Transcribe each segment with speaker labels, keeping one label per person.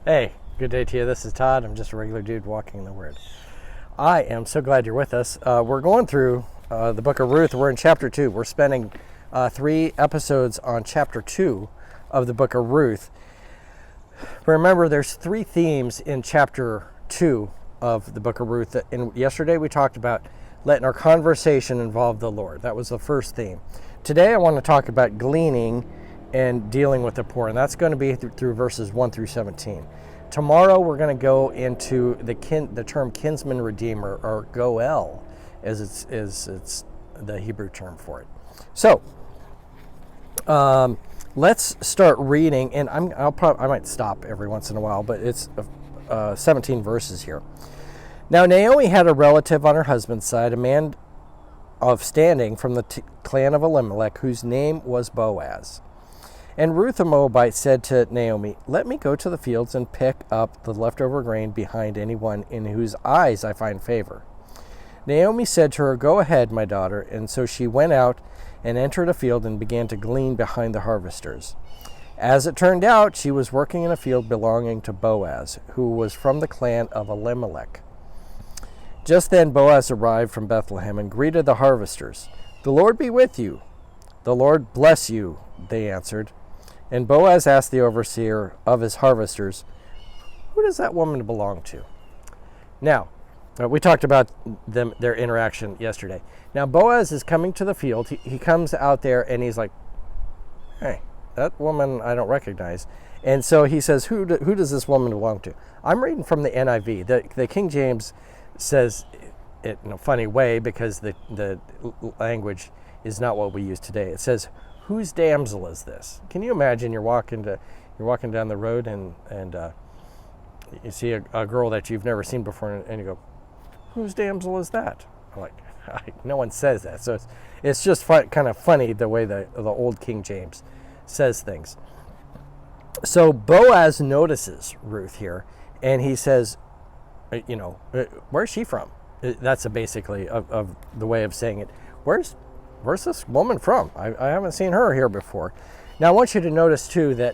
Speaker 1: Hey, good day to you. This is Todd. I'm just a regular dude walking in the Word. I am so glad you're with us. We're going through the book of Ruth. We're in chapter 2. We're spending 3 episodes on chapter 2 of the book of Ruth. Remember, there's 3 themes in chapter 2 of the book of Ruth. And yesterday we talked about letting our conversation involve the Lord. That was the first theme. Today I want to talk about gleaning and dealing with the poor, and that's going to be through verses 1 through 17. Tomorrow we're going to go into the term kinsman redeemer, or Goel, as it's the Hebrew term for it. So let's start reading, and I might stop every once in a while, but it's 17 verses here. Now Naomi had a relative on her husband's side, a man of standing from the clan of Elimelech, whose name was Boaz. And Ruth the Moabite said to Naomi, "Let me go to the fields and pick up the leftover grain behind anyone in whose eyes I find favor." Naomi said to her, "Go ahead, my daughter." And so she went out and entered a field and began to glean behind the harvesters. As it turned out, she was working in a field belonging to Boaz, who was from the clan of Elimelech. Just then Boaz arrived from Bethlehem and greeted the harvesters. "The Lord be with you." "The Lord bless you," they answered. And Boaz asked the overseer of his harvesters, "Who does that woman belong to?" Now, we talked about their interaction yesterday. Now, Boaz is coming to the field. He comes out there and he's like, "Hey, that woman I don't recognize." And so he says, who does this woman belong to? I'm reading from the NIV. The King James says it in a funny way because the language is not what we use today. It says, "Whose damsel is this?" Can you imagine you're walking down the road and you see a girl that you've never seen before and you go, "Whose damsel is that?" I'm like, no one says that. So it's just kind of funny the way the old King James says things. So Boaz notices Ruth here and he says, "Where's she from?" That's basically of the way of saying it. Where's this woman from? I haven't seen her here before. Now I want you to notice too that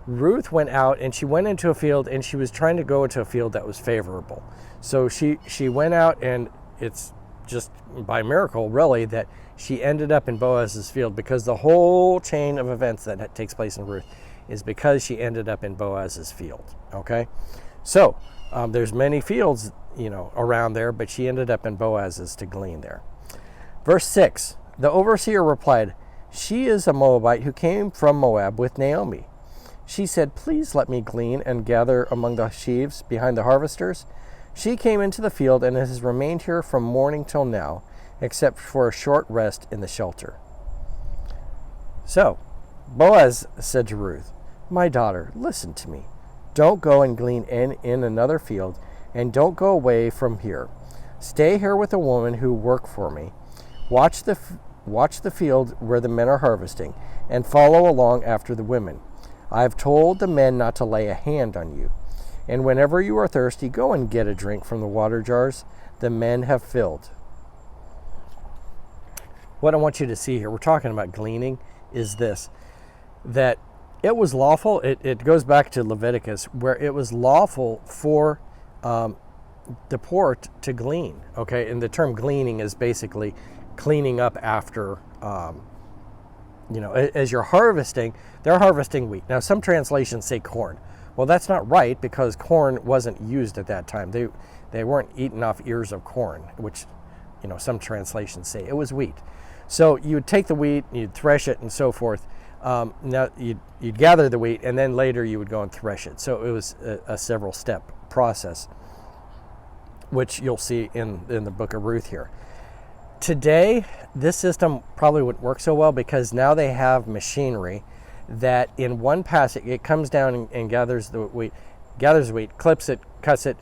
Speaker 1: Ruth went out and she went into a field and she was trying to go into a field that was favorable. So she went out, and it's just by miracle really that she ended up in Boaz's field, because the whole chain of events that takes place in Ruth is because she ended up in Boaz's field. Okay, so there's many fields around there, but she ended up in Boaz's to glean there. Verse 6. The overseer replied, "She is a Moabite who came from Moab with Naomi." She said, "Please let me glean and gather among the sheaves behind the harvesters." She came into the field and has remained here from morning till now, except for a short rest in the shelter. So Boaz said to Ruth, "My daughter, listen to me. Don't go and glean in another field, and don't go away from here. Stay here with a woman who work for me. Watch the field where the men are harvesting, and follow along after the women. I have told the men not to lay a hand on you. And whenever you are thirsty, go and get a drink from the water jars the men have filled." What I want you to see here, we're talking about gleaning, is this: that it was lawful. It goes back to Leviticus, where it was lawful for the poor to glean. Okay, and the term gleaning is basically cleaning up after, as you're harvesting, they're harvesting wheat. Now, some translations say corn. Well, that's not right, because corn wasn't used at that time. They weren't eating off ears of corn, which, some translations say. It was wheat. So you would take the wheat, you'd thresh it, and so forth. Now you'd gather the wheat, and then later you would go and thresh it. So it was a several step process, which you'll see in the book of Ruth here. Today, this system probably wouldn't work so well, because now they have machinery that in one pass it comes down and gathers the wheat, clips it, cuts it,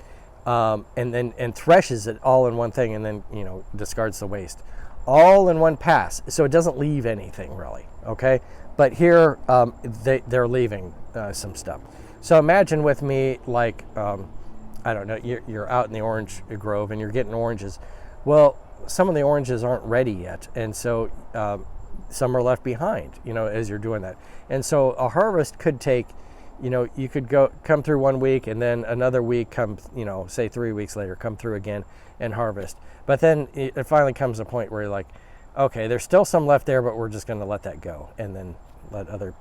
Speaker 1: and threshes it all in one thing, and then discards the waste, all in one pass. So it doesn't leave anything really. Okay, but here they're leaving some stuff. So imagine with me, like I don't know, you're out in the orange grove and you're getting oranges. Well, some of the oranges aren't ready yet, and so some are left behind, as you're doing that. And so a harvest could take, you could come through 1 week and then another week come, say 3 weeks later, come through again and harvest. But then it finally comes a point where you're like, okay, there's still some left there, but we're just going to let that go and then let other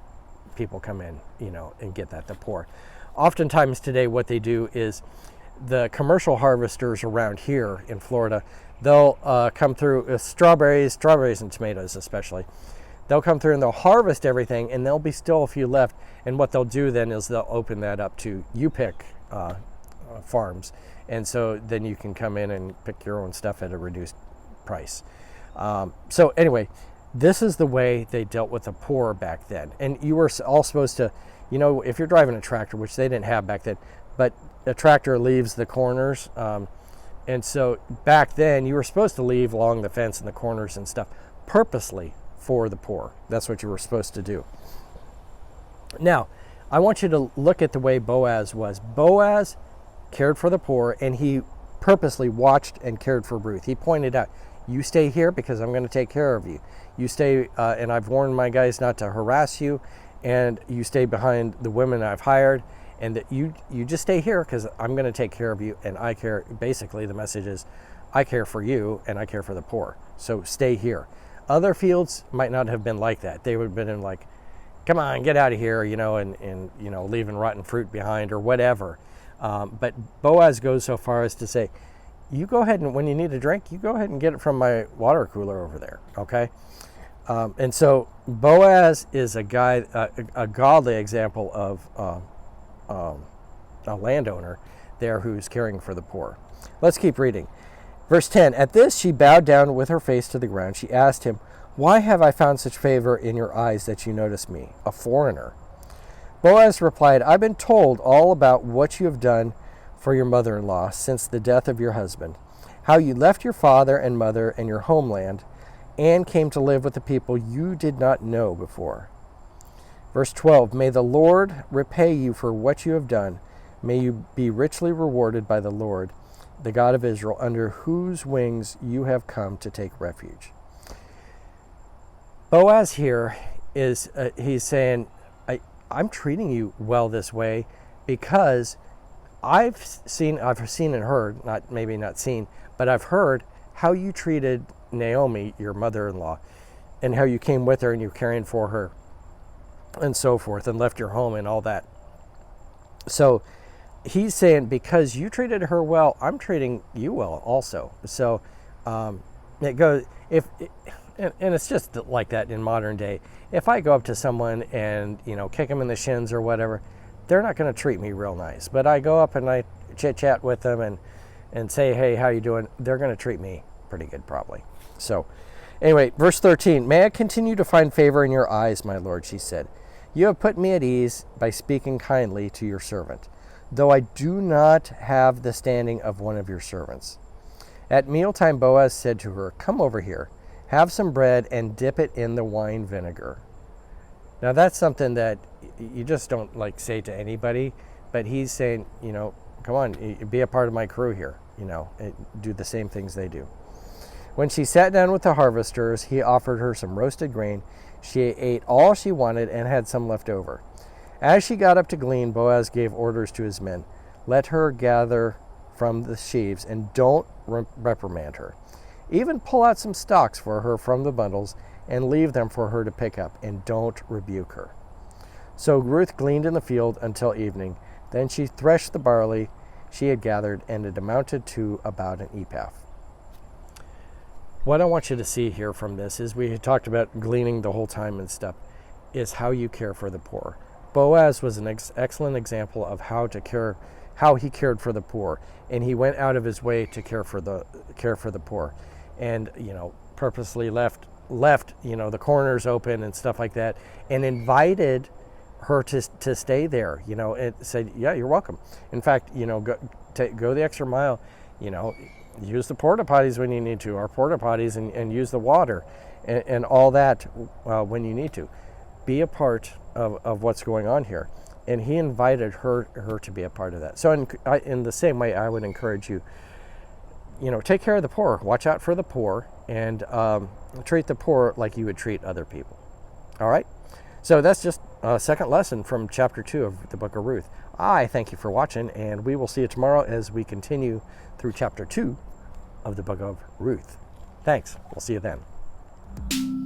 Speaker 1: people come in, and get that to pour. Oftentimes today what they do is the commercial harvesters around here in Florida, they'll come through strawberries and tomatoes especially. They'll come through and they'll harvest everything, and there'll be still a few left. And what they'll do then is they'll open that up to you-pick farms. And so then you can come in and pick your own stuff at a reduced price. So anyway, this is the way they dealt with the poor back then. And you were all supposed to, if you're driving a tractor, which they didn't have back then, but a tractor leaves the corners. And so back then you were supposed to leave along the fence and the corners and stuff purposely for the poor. That's what you were supposed to do. Now, I want you to look at the way Boaz was. Boaz cared for the poor, and he purposely watched and cared for Ruth. He pointed out, you stay here because I'm going to take care of you. You stay, and I've warned my guys not to harass you, and you stay behind the women I've hired, and that you just stay here because I'm going to take care of you, and I care. Basically, the message is, I care for you, and I care for the poor. So stay here. Other fields might not have been like that. They would have been like, come on, get out of here, and leaving rotten fruit behind or whatever. But Boaz goes so far as to say, you go ahead and when you need a drink, you go ahead and get it from my water cooler over there, okay? And so Boaz is a guy, a godly example of a landowner there who's caring for the poor. Let's keep reading. Verse 10, at this she bowed down with her face to the ground. She asked him, why have I found such favor in your eyes that you notice me, a foreigner? Boaz replied, I've been told all about what you have done for your mother-in-law since the death of your husband, how you left your father and mother and your homeland and came to live with the people you did not know before. Verse 12, may the Lord repay you for what you have done. May you be richly rewarded by the Lord, the God of Israel, under whose wings you have come to take refuge. Boaz here is, he's saying, I'm treating you well this way because I've seen and heard, maybe not seen, but I've heard how you treated Naomi, your mother-in-law, and how you came with her and you're caring for her and so forth and left your home and all that. So he's saying, because you treated her well, I'm treating you well also. So it goes, and it's just like that in modern day. If I go up to someone and, kick them in the shins or whatever, they're not going to treat me real nice. But I go up and I chit-chat with them and say, hey, how you doing? They're going to treat me pretty good probably. So anyway, verse 13, may I continue to find favor in your eyes, my Lord, she said. You have put me at ease by speaking kindly to your servant, though I do not have the standing of one of your servants. At mealtime, Boaz said to her, come over here, have some bread and dip it in the wine vinegar. Now that's something that you just don't say to anybody, but he's saying, come on, be a part of my crew here, do the same things they do. When she sat down with the harvesters, he offered her some roasted grain. She ate all she wanted and had some left over. As she got up to glean, Boaz gave orders to his men. Let her gather from the sheaves and don't reprimand her. Even pull out some stalks for her from the bundles and leave them for her to pick up, and don't rebuke her. So Ruth gleaned in the field until evening. Then she threshed the barley she had gathered, and it amounted to about an ephah. What I want you to see here from this is, we had talked about gleaning the whole time and stuff, is how you care for the poor. Boaz was an excellent example of how he cared for the poor, and he went out of his way to care for the poor, and purposely left the corners open and stuff like that, and invited her to stay there. And said, yeah, you're welcome. In fact, go the extra mile. Use the porta potties when you need to, our porta potties, and use the water and all that when you need to. Be a part of what's going on here. And he invited her to be a part of that. So in the same way, I would encourage you, take care of the poor, watch out for the poor, and treat the poor like you would treat other people. All right? So that's just a second lesson from chapter 2 of the book of Ruth. I thank you for watching, and we will see you tomorrow as we continue through chapter 2 of the book of Ruth. Thanks. We'll see you then.